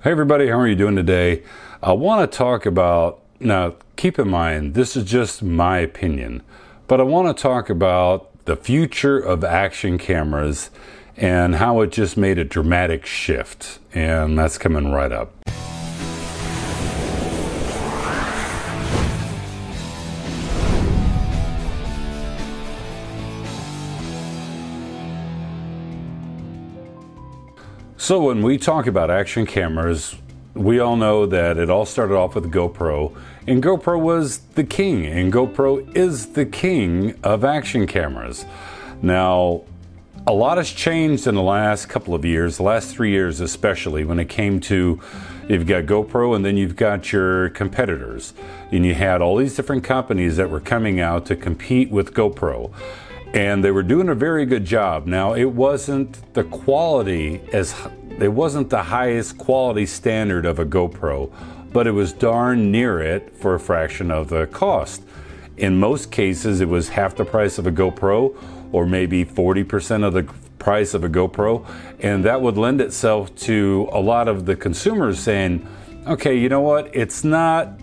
Hey everybody, how are you doing today? I want to talk about, now keep in mind, this is just my opinion, but I want to talk about the future of action cameras and how it just made a dramatic shift, and that's coming right up. So when we talk about action cameras, we all know that it all started off with GoPro, and GoPro was the king, and GoPro is the king of action cameras. Now, a lot has changed in the last couple of years, the last 3 years especially, when it came to, you've got GoPro and then you've got your competitors. And you had all these different companies that were coming out to compete with GoPro. And they were doing a very good job. Now, it wasn't the quality it wasn't the highest quality standard of a GoPro, but it was darn near it for a fraction of the cost. In most cases, it was half the price of a GoPro, or maybe 40% of the price of a GoPro. And that would lend itself to a lot of the consumers saying, okay, you know what? It's not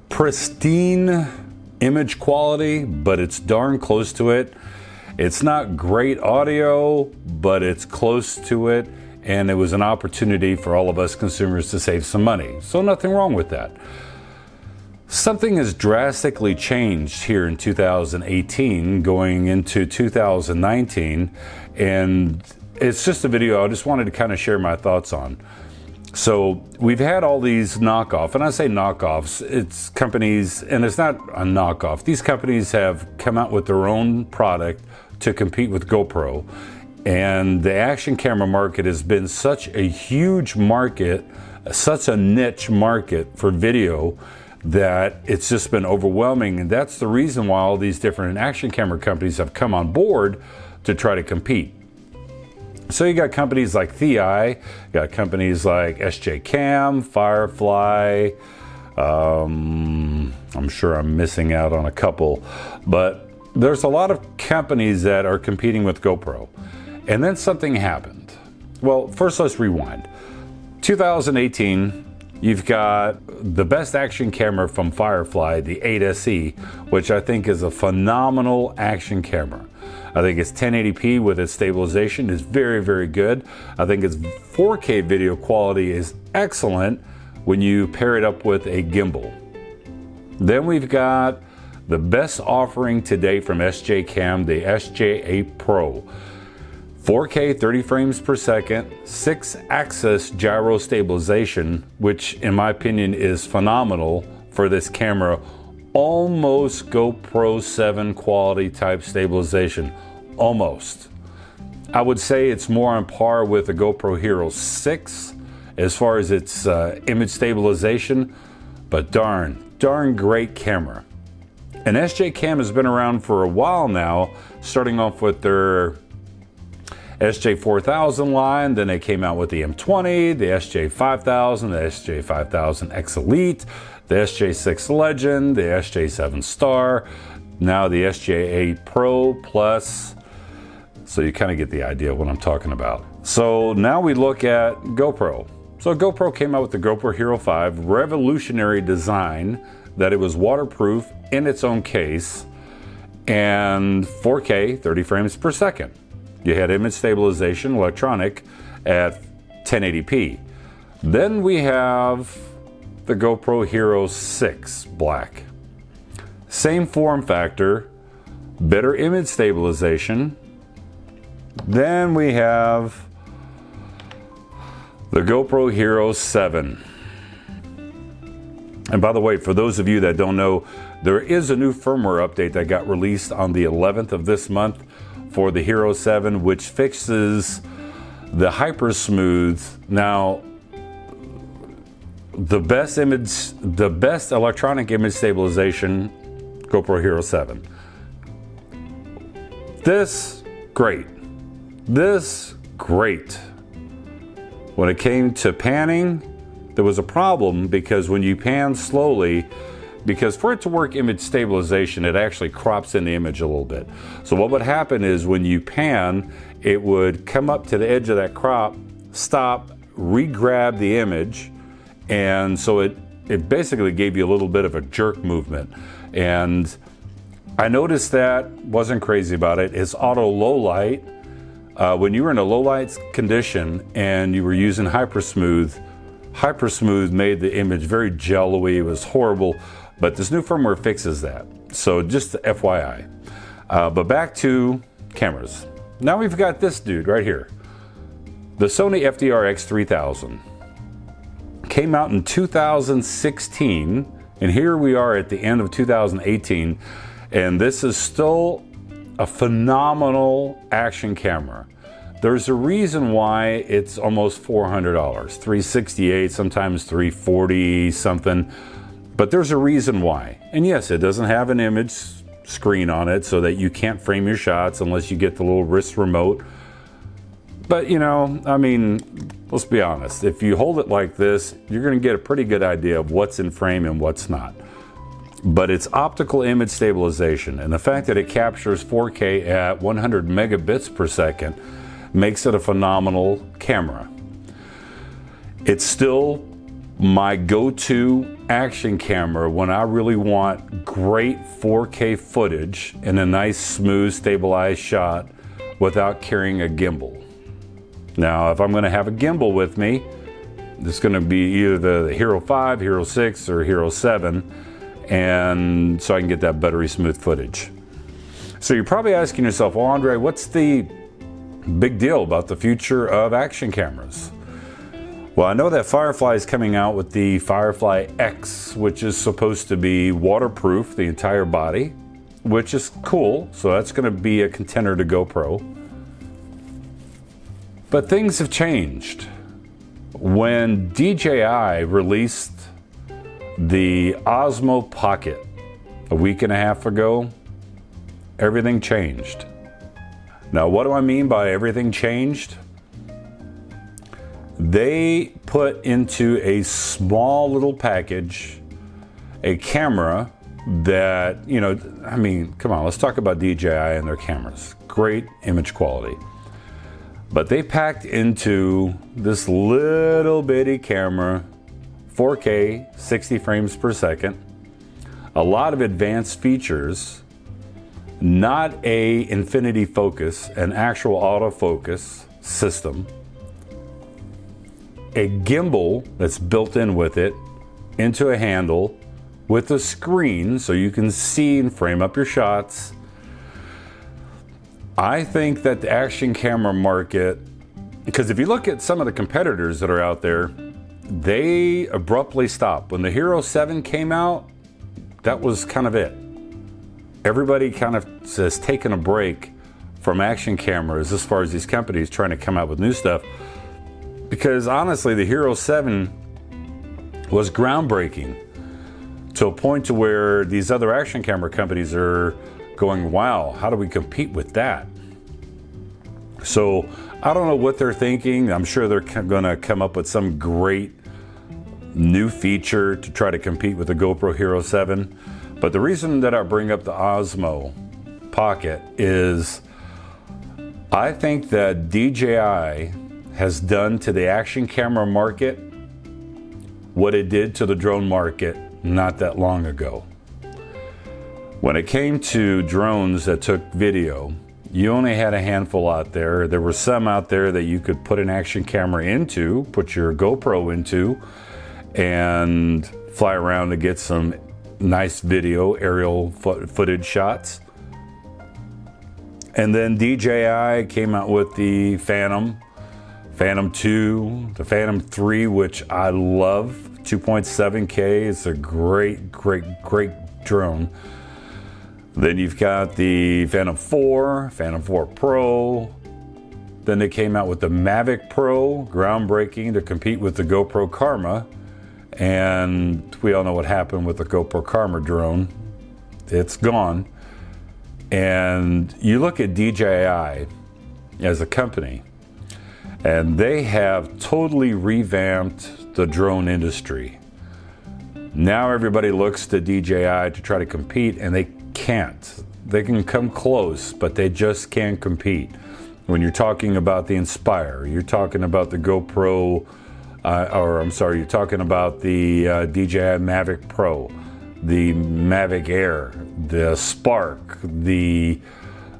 pristine image quality, but it's darn close to it. It's not great audio, but it's close to it, and it was an opportunity for all of us consumers to save some money. So nothing wrong with that. Something has drastically changed here in 2018 going into 2019, and it's just a video I just wanted to kind of share my thoughts on. So we've had all these knockoff, and I say knockoffs, it's companies, and it's not a knockoff. These companies have come out with their own product to compete with GoPro. And the action camera market has been such a huge market, such a niche market for video, that it's just been overwhelming. And that's the reason why all these different action camera companies have come on board to try to compete. So you got companies like DJI, got companies like SJ Cam, Firefly, I'm sure I'm missing out on a couple, but there's a lot of companies that are competing with GoPro. And then something happened. Well, first let's rewind. 2018, you've got the best action camera from Firefly, the 8SE, which I think is a phenomenal action camera. I think its 1080p with its stabilization is very, very good. I think its 4K video quality is excellent when you pair it up with a gimbal. Then we've got the best offering today from SJ Cam, the SJ8 Pro. 4K 30 frames per second, 6-axis gyro stabilization, which in my opinion is phenomenal for this camera. Almost GoPro 7 quality type stabilization, almost. I would say it's more on par with the GoPro Hero 6 as far as its image stabilization, but darn great camera. And SJ Cam has been around for a while now, starting off with their SJ4000 line, then they came out with the M20, the SJ5000, the SJ5000X Elite, the SJ6 Legend, the SJ7 Star, now the SJ8 Pro Plus. So you kind of get the idea of what I'm talking about. So now we look at GoPro. So GoPro came out with the GoPro Hero 5, revolutionary design, that it was waterproof in its own case, and 4K 30 frames per second. You had image stabilization, electronic, at 1080p. Then we have the GoPro Hero 6 Black. Same form factor, better image stabilization. Then we have the GoPro Hero 7. And by the way, for those of you that don't know, there is a new firmware update that got released on the 11th of this month for the Hero 7, which fixes the hyper smooth. Now, the best electronic image stabilization, GoPro Hero 7. This, great. This, great. When it came to panning, there was a problem because when you pan slowly, because for it to work image stabilization, it actually crops in the image a little bit. So what would happen is when you pan, it would come up to the edge of that crop, stop, re-grab the image, and so it basically gave you a little bit of a jerk movement. And I noticed that, wasn't crazy about it. It's auto low light. When you were in a low light condition and you were using Hypersmooth made the image very jello-y. It was horrible, but this new firmware fixes that. So just FYI. But back to cameras. Now we've got this dude right here. The Sony FDR-X 3000 came out in 2016, and here we are at the end of 2018, and this is still a phenomenal action camera. There's a reason why it's almost $400, $368, sometimes $340 something, but there's a reason why. And yes, it doesn't have an image screen on it so that you can't frame your shots unless you get the little wrist remote. But you know, I mean, let's be honest, if you hold it like this, you're going to get a pretty good idea of what's in frame and what's not. But it's optical image stabilization, and the fact that it captures 4K at 100 megabits per second makes it a phenomenal camera. It's still my go-to action camera when I really want great 4K footage in a nice, smooth, stabilized shot without carrying a gimbal. Now, if I'm going to have a gimbal with me, it's going to be either the Hero 5, Hero 6, or Hero 7, and so I can get that buttery smooth footage. So you're probably asking yourself, well, Andre, what's the big deal about the future of action cameras? Well, I know that Firefly is coming out with the Firefly X, which is supposed to be waterproof, the entire body, which is cool. So that's going to be a contender to GoPro. But things have changed. When DJI released the Osmo Pocket a week and a half ago, everything changed. Now, what do I mean by everything changed? They put into a small little package a camera that, you know, I mean, come on, let's talk about DJI and their cameras. Great image quality. But they packed into this little bitty camera 4K, 60 frames per second, a lot of advanced features, not a infinity focus, an actual autofocus system, a gimbal that's built in with it, into a handle, with a screen so you can see and frame up your shots. I think that the action camera market, because if you look at some of the competitors that are out there, they abruptly stopped. When the Hero 7 came out, that was kind of it. Everybody kind of has taken a break from action cameras as far as these companies trying to come out with new stuff. Because honestly, the Hero 7 was groundbreaking to a point to where these other action camera companies are going, wow, how do we compete with that? So I don't know what they're thinking. I'm sure they're going to come up with some great new feature to try to compete with the GoPro Hero 7. But the reason that I bring up the Osmo Pocket is I think that DJI has done to the action camera market what it did to the drone market not that long ago. When it came to drones that took video, you only had a handful out there. There were some out there that you could put an action camera into, put your GoPro into, and fly around to get some nice video, aerial footage shots. And then DJI came out with the Phantom 2, the Phantom 3, which I love, 2.7K. It's a great drone. Then you've got the Phantom 4, Phantom 4 Pro. Then they came out with the Mavic Pro, groundbreaking to compete with the GoPro Karma. And we all know what happened with the GoPro Karma drone. It's gone. And you look at DJI as a company, and they have totally revamped the drone industry. Now everybody looks to DJI to try to compete, and they can't. They can come close, but they just can't compete. when you're talking about the Inspire, you're talking about the GoPro, you're talking about the DJI Mavic Pro, the Mavic Air, the Spark, the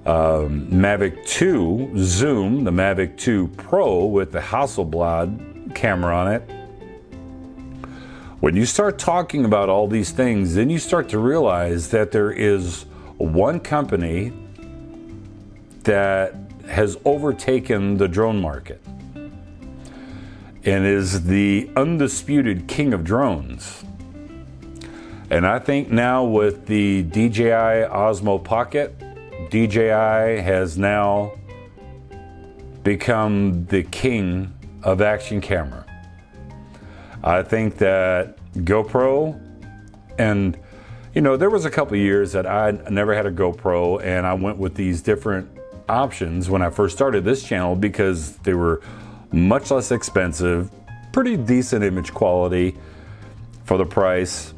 Mavic 2 Zoom, the Mavic 2 Pro with the Hasselblad camera on it. When you start talking about all these things, then you start to realize that there is one company that has overtaken the drone market and is the undisputed king of drones. And I think now with the DJI Osmo Pocket, DJI has now become the king of action camera. I think that GoPro, and you know, there was a couple of years that I never had a GoPro, and I went with these different options when I first started this channel because they were much less expensive, pretty decent image quality for the price.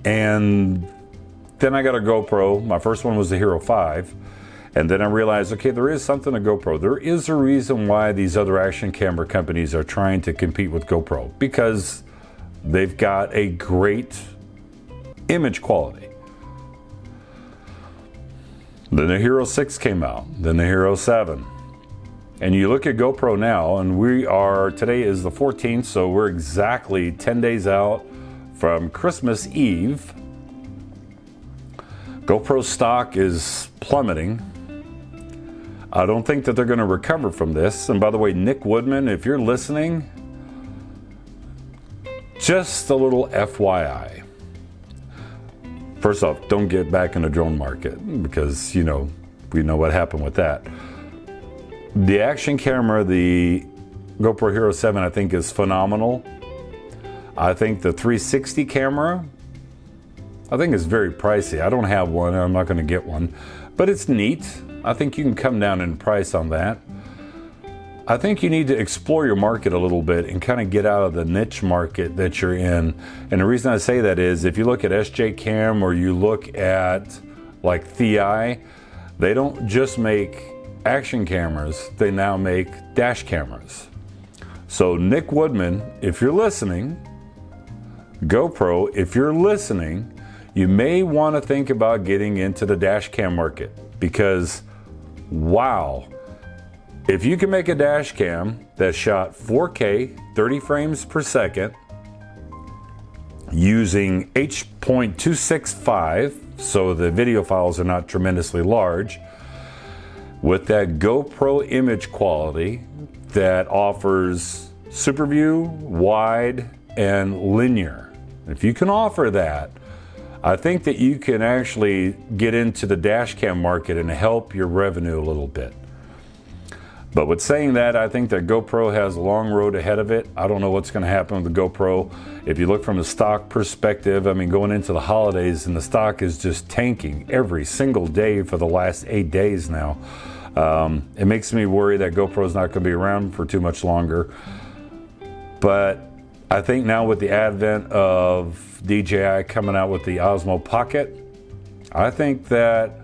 And then I got a GoPro. My first one was the Hero 5. And then I realized, okay, there is something to GoPro. There is a reason why these other action camera companies are trying to compete with GoPro, because they've got a great image quality. Then the Hero 6 came out, then the Hero 7. And you look at GoPro now, and today is the 14th, so we're exactly 10 days out from Christmas Eve. GoPro stock is plummeting. I don't think that they're going to recover from this. And by the way, Nick Woodman, if you're listening, just a little FYI. First off, don't get back in the drone market because, you know, we know what happened with that. The action camera, the GoPro Hero 7, I think is phenomenal. I think the 360 camera, I think is very pricey. I don't have one, I'm not going to get one, but it's neat. I think you can come down in price on that. I think you need to explore your market a little bit and kind of get out of the niche market that you're in. And the reason I say that is if you look at SJ Cam or you look at like Thi, they don't just make action cameras, they now make dash cameras. So Nick Woodman, if you're listening, GoPro, if you're listening, you may want to think about getting into the dash cam market because, wow, if you can make a dash cam that shot 4K, 30 frames per second, using H.265, so the video files are not tremendously large, with that GoPro image quality that offers super view, wide, and linear. If you can offer that, I think that you can actually get into the dash cam market and help your revenue a little bit. But with saying that, I think that GoPro has a long road ahead of it. I don't know what's going to happen with the GoPro. If you look from a stock perspective, I mean, going into the holidays and the stock is just tanking every single day for the last 8 days now. It makes me worry that GoPro is not going to be around for too much longer. But I think now with the advent of DJI coming out with the Osmo Pocket, I think that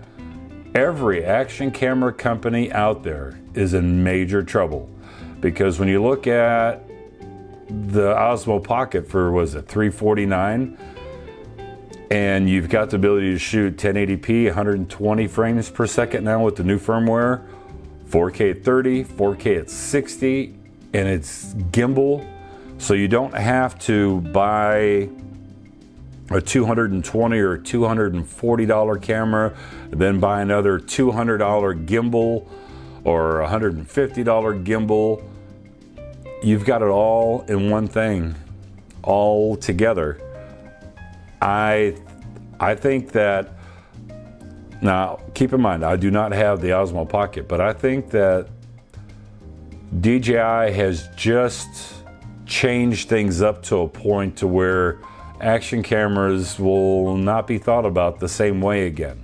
every action camera company out there is in major trouble. Because when you look at the Osmo Pocket for, was it $349? And you've got the ability to shoot 1080p, 120 frames per second now with the new firmware, 4K at 30, 4K at 60, and it's gimbal. So you don't have to buy a $220 or $240 camera, then buy another $200 gimbal or $150 gimbal. You've got it all in one thing, all together. I think that, now keep in mind, I do not have the Osmo Pocket, but I think that DJI has just changed things up to a point to where action cameras will not be thought about the same way again.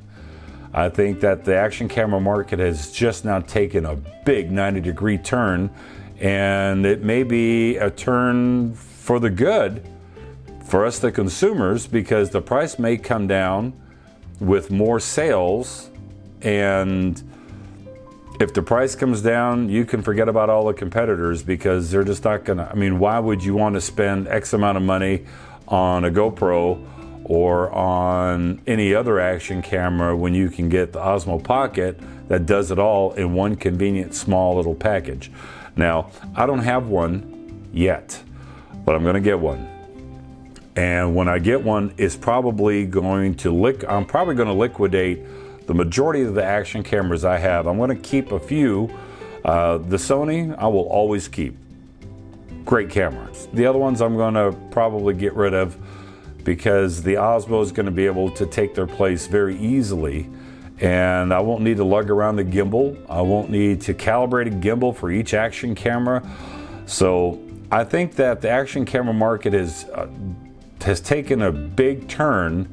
I think that the action camera market has just now taken a big 90-degree turn, and it may be a turn for the good for us, the consumers, because the price may come down with more sales, and if the price comes down, you can forget about all the competitors, because they're just not gonna, I mean, why would you want to spend X amount of money on a GoPro or on any other action camera when you can get the Osmo Pocket that does it all in one convenient small little package? Now, I don't have one yet, but I'm gonna get one. And when I get one, it's probably going to I'm probably gonna liquidate the majority of the action cameras I have. I'm gonna keep a few. The Sony, I will always keep. Great cameras. The other ones I'm gonna probably get rid of, because the Osmo is gonna be able to take their place very easily. And I won't need to lug around the gimbal. I won't need to calibrate a gimbal for each action camera. So I think that the action camera market has taken a big turn.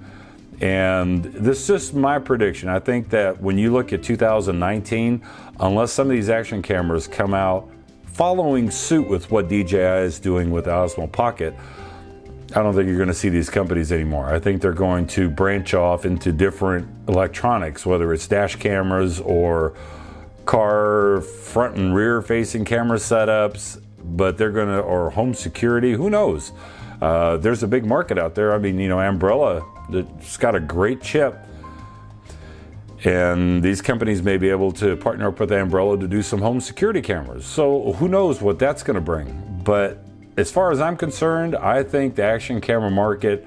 And this is just my prediction. I think that when you look at 2019, unless some of these action cameras come out following suit with what DJI is doing with the Osmo Pocket, I don't think you're going to see these companies anymore. I think they're going to branch off into different electronics, whether it's dash cameras or car front and rear facing camera setups, but they're going to, or home security, who knows? There's a big market out there. I mean, you know, Umbrella, it's got a great chip, and these companies may be able to partner up with Umbrella to do some home security cameras. So who knows what that's going to bring? But as far as I'm concerned, I think the action camera market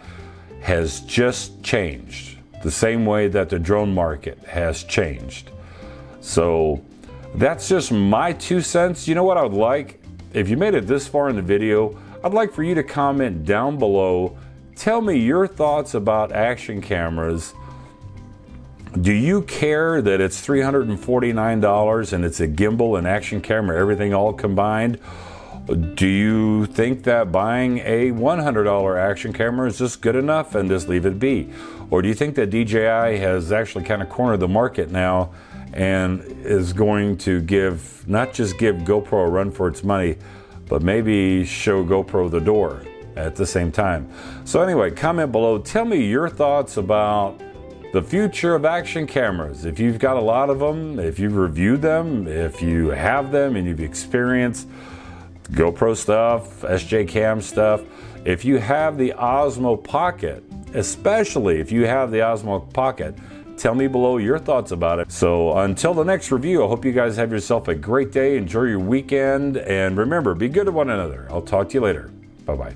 has just changed the same way that the drone market has changed. So that's just my 2 cents. You know what I would like? If you made it this far in the video, I'd like for you to comment down below. Tell me your thoughts about action cameras. Do you care that it's $349 and it's a gimbal, an action camera, everything all combined? Do you think that buying a $100 action camera is just good enough and just leave it be? Or do you think that DJI has actually kind of cornered the market now and is going to not just give GoPro a run for its money, but maybe show GoPro the door at the same time? So anyway, comment below. Tell me your thoughts about the future of action cameras. If you've got a lot of them, if you've reviewed them, if you have them and you've experienced GoPro stuff, SJ Cam stuff. If you have the Osmo Pocket, especially if you have the Osmo Pocket, tell me below your thoughts about it. So until the next review, I hope you guys have yourself a great day. Enjoy your weekend. And remember, be good to one another. I'll talk to you later. Bye-bye.